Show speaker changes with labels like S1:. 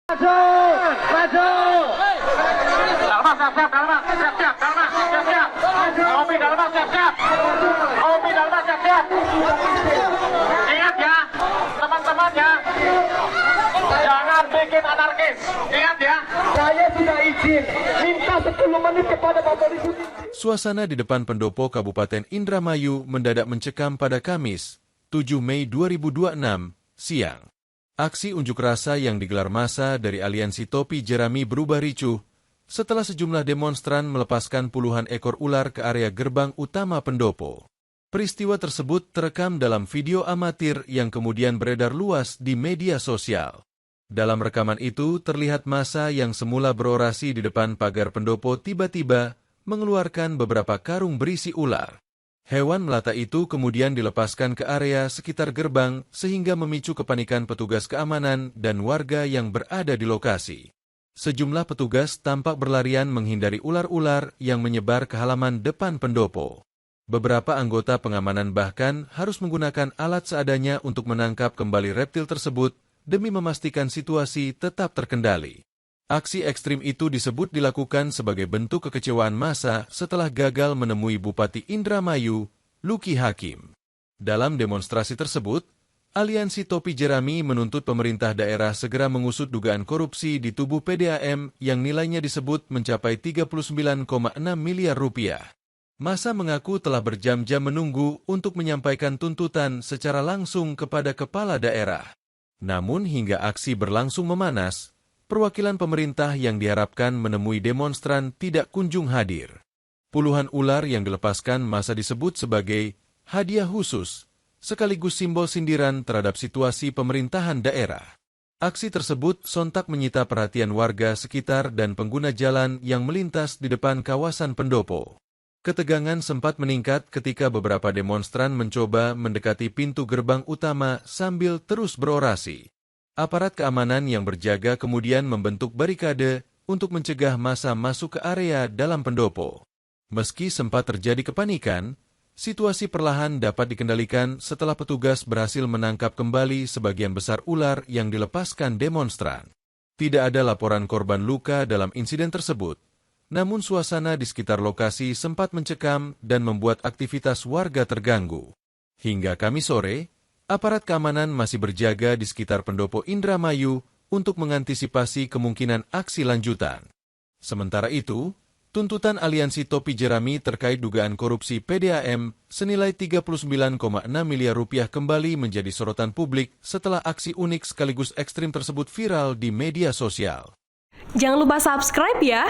S1: Maju! Maju! Dalmas siap-siap, Dalmas siap-siap, Dalmas siap-siap. Opi Dalmas siap-siap. Opi Dalmas siap-siap. Ingat ya, teman-teman ya. Jangan bikin anarkis. Ingat ya. Saya tidak izin. Minta 10 menit kepada Bapak Deputi.
S2: Suasana di depan pendopo Kabupaten Indramayu mendadak mencekam pada Kamis, 7 Mei 2026, siang. Aksi unjuk rasa yang digelar massa dari aliansi Topi Jerami berubah ricuh setelah sejumlah demonstran melepaskan puluhan ekor ular ke area gerbang utama pendopo. Peristiwa tersebut terekam dalam video amatir yang kemudian beredar luas di media sosial. Dalam rekaman itu terlihat massa yang semula berorasi di depan pagar pendopo tiba-tiba mengeluarkan beberapa karung berisi ular. Hewan melata itu kemudian dilepaskan ke area sekitar gerbang sehingga memicu kepanikan petugas keamanan dan warga yang berada di lokasi. Sejumlah petugas tampak berlarian menghindari ular-ular yang menyebar ke halaman depan pendopo. Beberapa anggota pengamanan bahkan harus menggunakan alat seadanya untuk menangkap kembali reptil tersebut demi memastikan situasi tetap terkendali. Aksi ekstrim itu disebut dilakukan sebagai bentuk kekecewaan massa setelah gagal menemui Bupati Indramayu, Luki Hakim. Dalam demonstrasi tersebut, Aliansi Topi Jerami menuntut pemerintah daerah segera mengusut dugaan korupsi di tubuh PDAM yang nilainya disebut mencapai 39,6 miliar rupiah. Massa mengaku telah berjam-jam menunggu untuk menyampaikan tuntutan secara langsung kepada kepala daerah. Namun hingga aksi berlangsung memanas, perwakilan pemerintah yang diharapkan menemui demonstran tidak kunjung hadir. Puluhan ular yang dilepaskan massa disebut sebagai hadiah khusus, sekaligus simbol sindiran terhadap situasi pemerintahan daerah. Aksi tersebut sontak menyita perhatian warga sekitar dan pengguna jalan yang melintas di depan kawasan pendopo. Ketegangan sempat meningkat ketika beberapa demonstran mencoba mendekati pintu gerbang utama sambil terus berorasi. Aparat keamanan yang berjaga kemudian membentuk barikade untuk mencegah massa masuk ke area dalam pendopo. Meski sempat terjadi kepanikan, situasi perlahan dapat dikendalikan setelah petugas berhasil menangkap kembali sebagian besar ular yang dilepaskan demonstran. Tidak ada laporan korban luka dalam insiden tersebut, namun suasana di sekitar lokasi sempat mencekam dan membuat aktivitas warga terganggu. Hingga Kamis sore, aparat keamanan masih berjaga di sekitar pendopo Indramayu untuk mengantisipasi kemungkinan aksi lanjutan. Sementara itu, tuntutan Aliansi Topi Jerami terkait dugaan korupsi PDAM senilai 39,6 miliar rupiah kembali menjadi sorotan publik setelah aksi unik sekaligus ekstrim tersebut viral di media sosial.
S3: Jangan lupa subscribe ya!